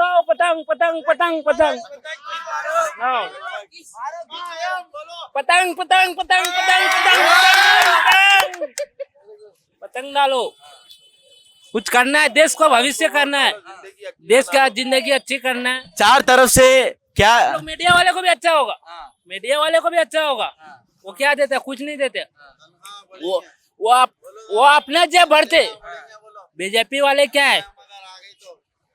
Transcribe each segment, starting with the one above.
उड़ाओ पतंग पतंग पतंग पतंग हाँ। पतंग पतंग पतंग पतंग पतंग पतंग पतंग डालो। कुछ करना है, देश को भविष्य करना है, देश का जिंदगी अच्छी करना है। चार तरफ से क्या मीडिया वाले को भी अच्छा होगा, मीडिया वाले को भी अच्छा होगा। वो क्या देते, कुछ नहीं देते। वो अपने जेब भरते। बीजेपी वाले क्या है,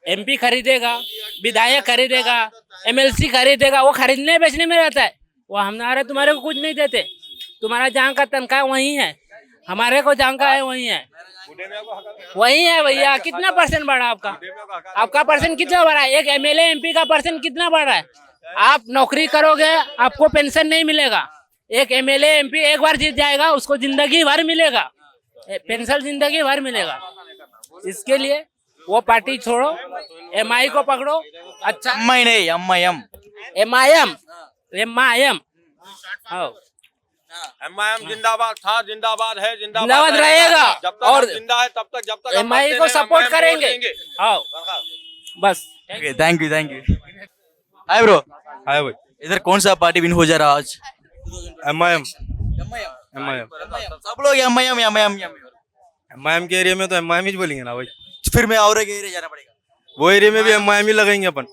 एमपी खरीदेगा, विधायक खरीदेगा, एमएलसी खरीदेगा, वो खरीदने बेचने में रहता है। वो हमारे तुम्हारे को कुछ नहीं देते। तुम्हारा जहाँ का तनख्वाह वही है, हमारे को जहाँ का है वही है, वही है भैया। कितना परसेंट बढ़ा आपका, आपका परसेंट कितना बढ़ा है? एक एमएलए एमपी का परसेंट कितना बढ़ा है? आप नौकरी करोगे आपको पेंशन नहीं मिलेगा। एक एमएलए एमपी एक बार जीत जाएगा, उसको जिंदगी भर मिलेगा पेंशन, जिंदगी भर मिलेगा। इसके लिए वो पार्टी छोड़ो, एमआई को पकड़ो। अच्छा अम्माई नहीं एमआईएम एमआईएम एमआईएम एमआईएम जिंदाबाद था, जिंदाबाद है, जिंदाबाद रहेगा। जब तक और हम जिंदा है तब तक, जब तक हम एमआई बचते को हैं, सपोर्ट MIM को करेंगे। देंगे। हाँ बस। Okay thank you hi bro hi भाई, इधर कौन सा पार्टी विन हो जा रहा आज एमआईएम सब लोग एमआईएम एमआईएम एमआईएम के एरिया में तो एमआईएम ही बोलेंगे ना भाई, फिर मैं और एक एरिया जाना पड़ेगा वो एरिया में भी एमआईएम ही लगाएंगे अपन।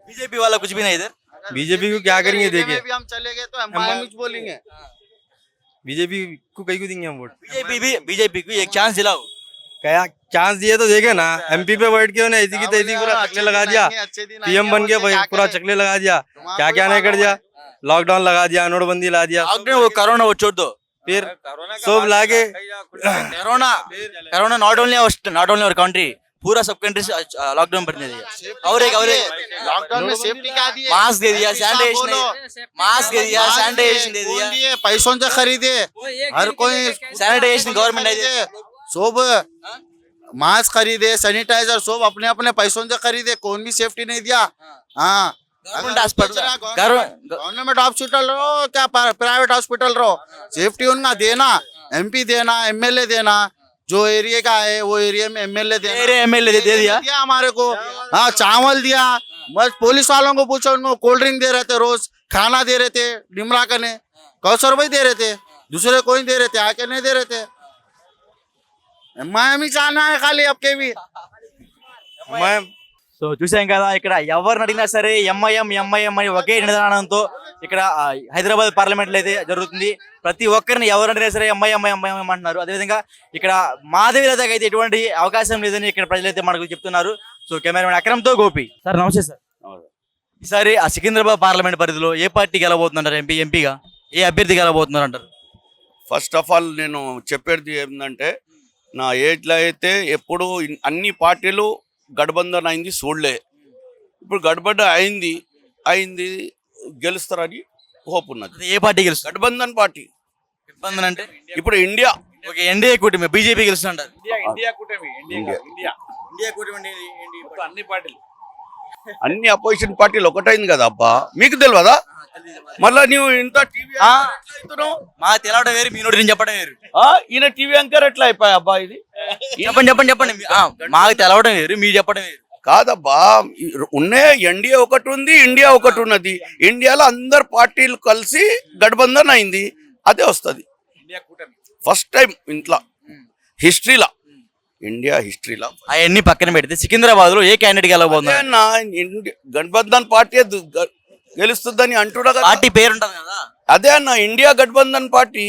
बीजेपी वाला कुछ भी नहीं इधर बीजेपी को क्या करेंगे देखिए, हम चले गए तो एमआईएम ही बोलेंगे। बीजेपी को कहीं को देंगे हम वोट। बीजेपी को एक चांस दिलाओ क्या चांस दिए तो देखे ना, एमपी पे बैठ के उन्हें ऐसी की तैसी पूरा चकले लगा दिया, पीएम बन के पूरा चकले लगा दिया, क्या क्या नहीं कर दिया, लॉकडाउन लगा दिया, नोटबंदी ला दिया, वो कोरोना वो छोड़ दो फिर सब लाके corona not only our country पूरा सब कंट्री से लॉकडाउन करने दिया और एक लॉकडाउन में सेफ्टी क्या दिए? मास्क दे दिया सैनिटाइजेशन दे दिया पैसों से खरीदे, हर कोई सैनिटाइजेशन गवर्नमेंट ने दिया सब मास्क खरीदे, सैनिटाइजर सब अपने अपने पैसों से खरीदे, कौन भी सेफ्टी नहीं दिया। हाँ गवर्नमेंट हॉस्पिटल रहो क्या प्राइवेट हॉस्पिटल रहो, सेफ्टी उनका देना, एमपी देना, एमएलए देना, जो एरिया का है वो एरिया में एमएलए एमएलए दे दिया हमारे को। हाँ चावल दिया, बस पुलिस वालों को पूछो, उनको कोल्ड ड्रिंक दे रहे थे, रोज खाना दे रहे थे, निमरा कने कौशर भाई दे रहे थे, दूसरे कोई दे रहे थे, आके नहीं दे रहे थे। एमआईएम ही जाना है खाली आपके भी। సో చూసాం కదా ఇక్కడ ఎవరిని అడిగినా సరే ఎంఐఎం అని ఒకే నినాదంతో ఇక్కడ హైదరాబాద్ పార్లమెంట్ లో అయితే జరుగుతుంది. ప్రతి ఒక్కరిని ఎవరు అడిగినా సరే ఎంఐఎం అంటున్నారు. అదేవిధంగా ఇక్కడ మాధవి లతకి అయితే ఎటువంటి అవకాశం లేదని ఇక్కడ ప్రజలైతే మనకు చెప్తున్నారు. సో కెమెరామెన్ అక్రమ్ తో గోపి. సార్ నమస్తే సార్. ఈసారి ఆ సికింద్రాబాద్ పార్లమెంట్ పరిధిలో ఏ పార్టీ గెలవబోతున్నారు? ఎంపీగా ఏ అభ్యర్థి గెలవబోతున్నారు అంటారు? ఫస్ట్ ఆఫ్ ఆల్ నేను చెప్పేది ఏంటంటే, నా ఏజ్లో అయితే ఎప్పుడు అన్ని పార్టీలు గఠబంధన్ అయింది చూడలే. ఇప్పుడు గఠబంధన్ అయింది గెలుస్తారని హోప్ ఉన్నది. ఏ పార్టీ గెలుస్తుంది? గఠబంధన్ పార్టీ. గఠబంధన్ అంటే ఇప్పుడు ఇండియా ఎన్డీఏ కూటమి, బీజేపీ గెలుస్తుంటారు. ఇండియా కూటమి అన్ని పార్టీలు, అన్ని అపోజిషన్ పార్టీలు ఒకటైంది కదా అబ్బా, మీకు తెలియదా? మళ్ళా నువ్వు ఇంత టీవీ మా తెలవడం వేరు, మీ నోటి నుంచి చెప్పడం వేరు. ఈయన టీవీ యాంకర్ ఎట్లా అయిపోయా అబ్బా? ఇది చెప్పండి. మాకు తెలవడం వేరు, మీరు చెప్పడం వేరు కాదబ్బా. ఉన్నే ఎన్డీఏ ఒకటి ఉంది, ఇండియా ఒకటి ఉన్నది. ఇండియాలో అందరు పార్టీలు కలిసి గఠబంధన్ అయింది, అదే వస్తుంది. ఫస్ట్ టైం ఇంట్లో హిస్టరీలో, ఇండియా హిస్టరీలో. అవన్నీ పక్కన పెడితే సికింద్రాబాద్ లో ఏ క్యాండిడేట్ గెలవబోతున్నారు? గఠబంధన్ పార్టీ గెలుస్తుందని అంటున్నా. పార్టీ పేరు ఉంటుంది కదా, అదే అన్న, ఇండియా గఠబంధన్ పార్టీ.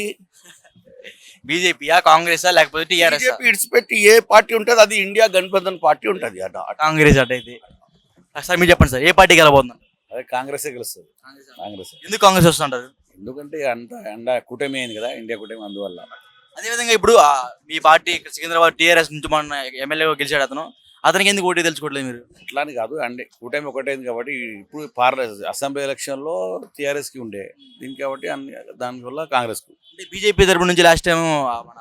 బీజేపీయా, కాంగ్రెస్ లేకపోతే టీఆర్ఎస్? ఇడిచిపెట్టి ఏ పార్టీ ఉంటుంది అది ఇండియా గఠబంధన్ పార్టీ ఉంటుంది అట. కాంగ్రెస్ అటైతే సార్ మీరు చెప్పండి సార్, ఏ పార్టీ గెలవబోతున్నారు? అదే కాంగ్రెస్ గెలుస్తుంది. కాంగ్రెస్ ఎందుకు కాంగ్రెస్ వస్తుంటారు? ఎందుకంటే అంత కూటమి అయింది కదా, ఇండియా కూటమి, అందువల్ల. అదేవిధంగా ఇప్పుడు మీ పార్టీ సికింద్రాబాద్ టీఆర్ఎస్ నుంచి మన ఎమ్మెల్యే గెలిచాడు, అతనికి ఎందుకు ఓటు తెలుసుకోవట్లేదు మీరు? అట్లా అని కాదు, అంటే కూటమి ఒకటైంది కాబట్టి. ఇప్పుడు అసెంబ్లీ ఎలక్షన్ లో టీఆర్ఎస్ కి ఉండే దీనికి, కాబట్టి దానివల్ల కాంగ్రెస్ కు. బీజేపీ తరపు నుంచి లాస్ట్ టైం మన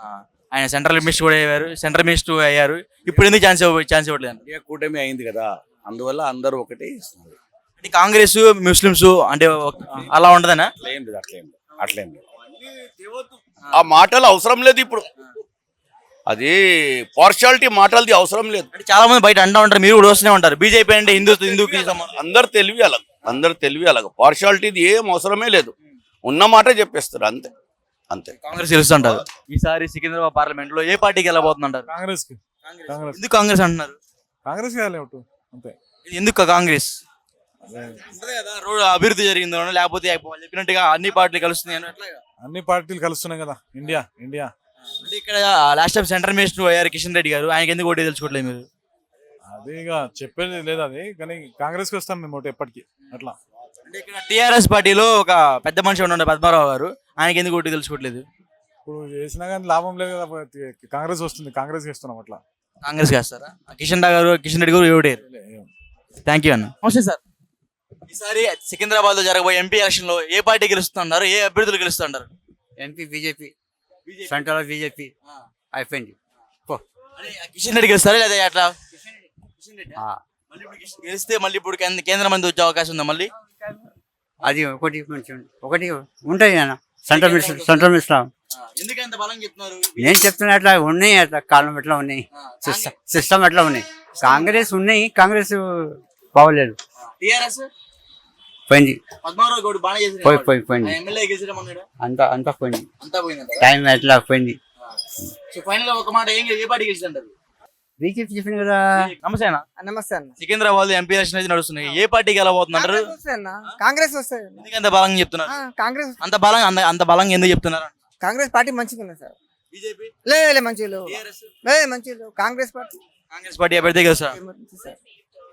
ఆయన సెంట్రల్ మినిస్టర్ అయ్యారు, ఇప్పుడు ఎందుకు ఛాన్స్ ఇవ్వట్లేదు? ఇండియా కూటమి అయింది కదా, అందువల్ల అందరూ ఒకటే ఇస్తున్నారు. కాంగ్రెస్ ముస్లింస్ అంటే అలా ఉండదనా? అట్లేం లేదు. ఆ మాటలు అవసరం లేదు. ఇప్పుడు అది పార్షాలిటీ మాటలది అవసరం లేదు. అంటే చాలా మంది బయట అంటూ ఉంటారు, మీరు కూడా వస్తూనే ఉంటారు బీజేపీ అంటే హిందూకి సంబంధం. అందరు తెలివి అలాగ పార్షాలిటీది ఏం అవసరమే లేదు, ఉన్న మాట చెప్పేస్తారు అంతే అంతే. కాంగ్రెస్ గెలుస్తుంటారు. ఈసారి సికింద్రాబాద్ పార్లమెంట్ లో ఏ పార్టీకి వెళ్ళబోతుందంటారు? కాంగ్రెస్ కి ఎందుకు కాంగ్రెస్ అంటున్నారు? కాంగ్రెస్ కాలేటు అంతే. ఇది ఎందుకు కాంగ్రెస్? ఉంటది కదా, రోడ్ అభివృద్ధి జరిగిందో లేకపోతే వాళ్ళు చెప్పినట్టుగా అన్ని పార్టీలు కలుస్తున్నాయి అట్లాగా. అన్ని పార్టీలు కలుస్తున్నాయి కదా ఇండియా. అంటే ఇక్కడ లాస్ట్ టైం సెంట్రల్ మినిస్టర్ అయ్యారు కిషన్ రెడ్డి గారు, ఆయనకి ఎందుకు ఓటు తెలుసుకోవట్లేదు మీరు? అది ఇక చెప్పేది లేదు అది, కానీ కాంగ్రెస్ కి వస్తాం మేము ఒకటి ఎప్పటికీ అట్లా. అంటే ఇక్కడ టీఆర్ఎస్ పార్టీలో ఒక పెద్ద మనిషి ఉండే పద్మారావు గారు, ఆయనకి ఎందుకు ఓటు తెలుసుకోవట్లేదు? ఇప్పుడు చేసినా కానీ లాభం లేదు కదా, కాంగ్రెస్ వస్తుంది, కాంగ్రెస్ ఇస్తున్నాం అట్లా. కాంగ్రెస్ వేస్తారా? కిషన్ రెడ్డి గారు ఓటేరు. థ్యాంక్ యూ అన్న. నమస్తే సార్. ఈసారి సికింద్రాబాద్ లో జరగబోయే ఎంపీ ఎలక్షన్ లో ఏ పార్టీ గెలుస్తున్నారు, ఏ అభ్యర్థులు గెలుస్తున్నారు? ఎంపీ బీజేపీ, సెంట్రల్ బీజేపీ అయిపోయింది. కిషన్ రెడ్డి గెలుస్తారా లేదా అట్లా? మళ్ళీ ఇప్పుడు గెలిస్తే మళ్ళీ ఇప్పుడు కేంద్ర మంత్రి వచ్చే అవకాశం ఉందా మళ్ళీ? అది ఒకటి ఉంటాయి అన్న, సెంట్రల్ మినిస్టర్. ఎందుకంత బలం చెప్తున్నారు? నేను చెప్తున్నా అట్లా ఉన్నాయి, అట్లా కాలం ఎట్లా ఉన్నాయి, సిస్టమ్ ఎట్లా ఉన్నాయి. కాంగ్రెస్ ఉన్నాయి, కాంగ్రెస్ బాగోలేదు, టీఆర్ఎస్ పోయింది, పద్మారావు గౌడ్ బాగా చేశారు. పోయింది, ఎమ్మెల్యే గెలిచడం అన్నాడు, అంతా పోయింది, అంతా పోయింది. టైం ఎట్లా పోయింది. సో ఫైనల్ గా ఒక మాట, ఏ పార్టీ గెలుస్తుంటారు? బీజేపీ చెప్పింది కదా. నమస్తే అన్న. నమస్తే అన్న. సికింద్రాబాద్ ఎంపీ ఎలక్షన్ అయితే నడుస్తున్నాయి, ఏ పార్టీకి వెళ్ళబోతున్నారు? కాంగ్రెస్ వస్తాయి అన్న, కాంగ్రెస్ వస్తాయి. ఎందుకంత బలంగా చెప్తున్నారు? కాంగ్రెస్ అంత బలంగా ఎందుకు చెప్తున్నారు? కాంగ్రెస్ పార్టీ మంచిగా ఉంది సార్. బీజేపీ లే మంచిగా లేవు, మంచిగా లేవు. కాంగ్రెస్ పార్టీ అభ్యర్థి గెలుస్తారు. సార్.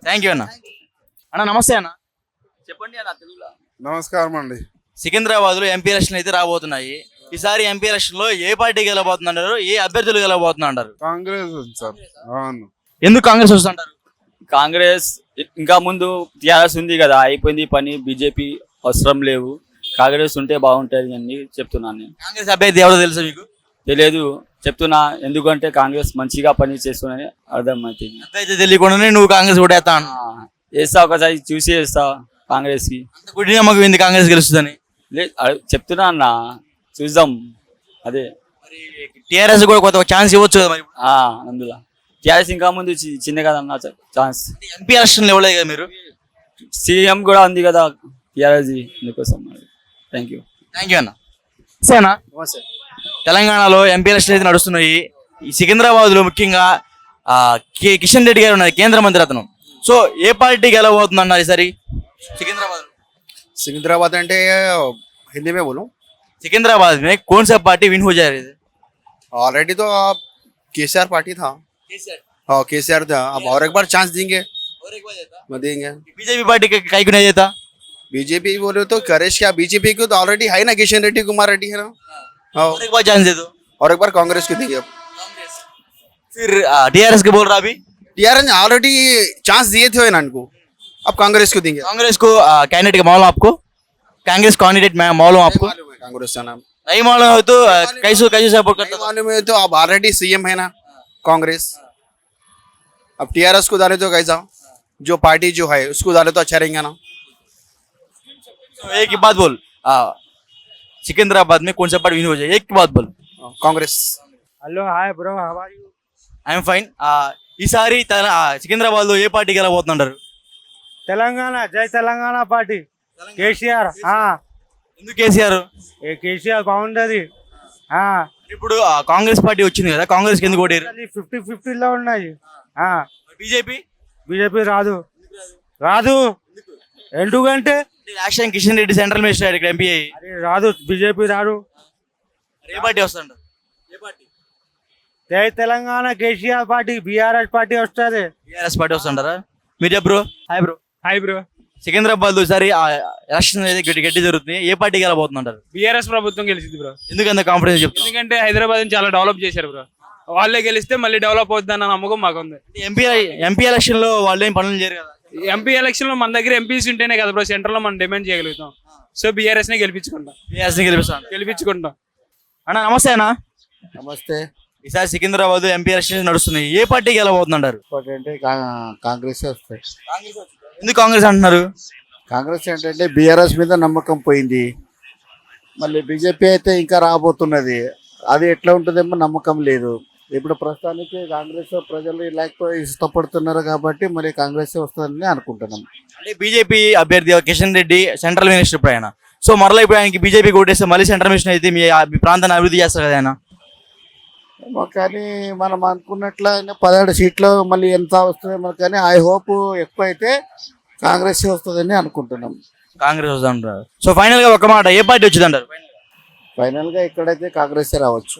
థ్యాంక్ యూ అన్న. అన్న నమస్తే అన్న. చెప్పండి అన్న తెలుగులో. నమస్కారం అండి. సికింద్రాబాద్ లో ఎంపీ ఎలక్షన్ అయితే రాబోతున్నాయి. ఈసారి ఎంపీ ఎలక్షన్ లో ఏ పార్టీ గెలబోతున్నారు, ఏ అభ్యర్థులు గెలబోతున్నారు? కాంగ్రెస్ ఉంది సార్. అవును. ఎందుకు కాంగ్రెస్ వస్తుంటారు? కాంగ్రెస్ ఇంకా ముందు టీఆర్ఎస్ ఉంది కదా, అయిపోయింది పని, బీజేపీ అవసరం లేవు, కాంగ్రెస్ ఉంటే బాగుంటుంది అని చెప్తున్నాను నేను. కాంగ్రెస్ అభ్యర్థి ఎవరో తెలుసా మీకు? తెలియదు, చెప్తున్నా, ఎందుకంటే కాంగ్రెస్ మంచిగా పని చేస్తుందని అర్థమవుతుంది. అయితే తెలియకుండానే నువ్వు కాంగ్రెస్ ఓటేస్తా అన్న. వేస్తా, ఒకసారి చూసి వేస్తా కాంగ్రెస్ కి. గుడి నమ్మకం ఏంది కాంగ్రెస్ గెలుస్తుందని? చెప్తున్నా అన్న, చూద్దాం. అదే టీఆర్ఎస్ కూడా కొత్త ఛాన్స్ ఇవ్వచ్చు కదా మరి. అందులో టీఆర్ఎస్ ఇంకా ముందు చిన్న కదా అన్న ఛాన్స్. ఎంపీ ఎలక్షన్ ఇవ్వలేదు కదా మీరు? సీఎం కూడా ఉంది కదా టీఆర్ఎస్, అందుకోసం. థ్యాంక్ యూ అన్న. సేనా తెలంగాణలో ఎంపీ ఎలక్షన్ అయితే నడుస్తున్నాయి. ఈ సికింద్రాబాద్ లో ముఖ్యంగా కిషన్ రెడ్డి గారు ఉన్నారు, కేంద్ర మంత్రి అతను. సో ఏ పార్టీ గెలవబోతుంది అన్నారు ఈసారి సికింద్రాబాద్? सिकंदराबाद అంటే हिंदी में बोलूं? सिकंदराबाद में कौन सा पार्टी विन हो जाए? ऑलरेडी तो अब केसीआर पार्टी था। हाँ केसीआर था, अब और एक बार चांस देंगे। देंगे। बीजेपी पार्टी कहीं को नहीं देता? बीजेपी बोले तो करेश क्या, बीजेपी को तो ऑलरेडी है ना, किशन रेड्डी कुमार रेड्डी है ना। हाँ और एक बार चांस दे दो। और एक बार कांग्रेस को देंगे। अब फिर टीआरएस के बोल रहा अभी? टीआरएस ने ऑलरेडी चांस दिए थे ना इनको, अब कांग्रेस को देंगे। कांग्रेस को कैंडिडेट का मालूम आपको? कांग्रेस कैंडिडेट मालूम आपको? कांग्रेस का नाम नहीं मालूम है तो कैसे सपोर्ट करता? मालूम है तो अब ऑलरेडी सीएम है ना कांग्रेस, अब टीआरएस को डाले तो कैसा, जो पार्टी जो है उसको डाले तो अच्छा रहेगा ना। तो एक ही बात बोल, सिकंदराबाद में कौन सा पार्टी विन हो जाए, एक बात बोल। Congress. Hello hi bro, how are you? I'm fine. ఈసారి సికింద్రాబాద్ లో ఏ పార్టీ గెలవబోతున్నారు? తెలంగాణ, జై తెలంగాణ పార్టీ, కేసీఆర్. ఎందుకు కేసీఆర్? కేసీఆర్ బాగుంటది. ఇప్పుడు కాంగ్రెస్ పార్టీ వచ్చింది కదా, కాంగ్రెస్ ఎందుకు ఓటేరు? 50-50 లో ఉన్నాయి. బీజేపీ బీజేపీ రాదు ఎందుకంటే last time Kishan Reddy central minister ఇక్కడ ఎంపీ అయ్యి. అది రాదు, బీజేపీ రాదు. ఏ పార్టీ వస్తుంటారు? జై Telangana KCR party, BRS party వస్తుంది. బీఆర్ఎస్ పార్టీ వస్తుంటారా? మీరు చెప్పు bro. Hi bro. Hi bro. Secunderabad లో ఈసారి ఎలక్షన్ అనేది గట్టి జరుగుతుంది, ఏ పార్టీ గెలబోతుంటారు? బీఆర్ఎస్ ప్రభుత్వం గెలిచింది బ్రో. ఎందుకంత కాన్ఫిడెన్స్ చెప్తారు? ఎందుకంటే హైదరాబాద్ చాలా డెవలప్ చేశారు బ్రో, వాళ్ళే గెలిస్తే మళ్ళీ డెవలప్ అవుతుందన్న నమ్మకం మాకుంది. ఎంపీ ఎలక్షన్ లో వాళ్ళు ఏం పనులు చేయరు కదా. ఎంపీ ఎలక్షన్ లో మన దగ్గర ఎంపీస్ ఉంటేనే కదా బ్రో సెంట్రల్ లో మనం డిమాండ్ చేయగలుగుతాం. సో బీఆర్ఎస్ నే గెలిపించుకుంటాం. గెలిపించుకుంటాం. అన్న నమస్తే అన్న. నమస్తే. ఈసారి సికింద్రాబాద్ ఎంపీ ఎలక్షన్ నడుస్తున్నాయి, ఏ పార్టీ గెలబోతుంటారు? అంటే కాంగ్రెస్ వస్తాయి. ఎందుకు కాంగ్రెస్ అంటున్నారు? కాంగ్రెస్ ఏంటంటే బీఆర్ఎస్ మీద నమ్మకం పోయింది, మళ్ళీ బీజేపీ అయితే ఇంకా రాబోతున్నది, అది ఎట్లా ఉంటుందేమో నమ్మకం లేదు. ఇప్పుడు ప్రస్తుతానికి కాంగ్రెస్ ప్రజలు లేకపోతే ఇష్టపడుతున్నారు కాబట్టి మరి కాంగ్రెస్ వస్తుందని అనుకుంటున్నాం. అంటే బీజేపీ అభ్యర్థి కిషన్ రెడ్డి సెంట్రల్ మినిస్టర్ ఇప్పుడు ఆయన. సో మరలా ఇప్పుడు ఆయనకి బీజేపీ ఓటేస్తే మళ్ళీ సెంట్రల్ మినిస్టర్ అయితే మీ ప్రాంతాన్ని అభివృద్ధి చేస్తారు కదా ఆయన. ఏమో కానీ మనం అనుకున్నట్లు 17 సీట్లు మళ్ళీ ఎంత వస్తుందేమో కానీ ఐ హోప్ ఎక్కువ అయితే కాంగ్రెస్ వస్తుందని అనుకుంటున్నాం. కాంగ్రెస్ వస్తుంది అంటారు. సో ఫైనల్ గా ఒక మాట, ఏ పార్టీ వచ్చింది అంటారు? ఫైనల్ గా ఇక్కడైతే కాంగ్రెస్ రావచ్చు.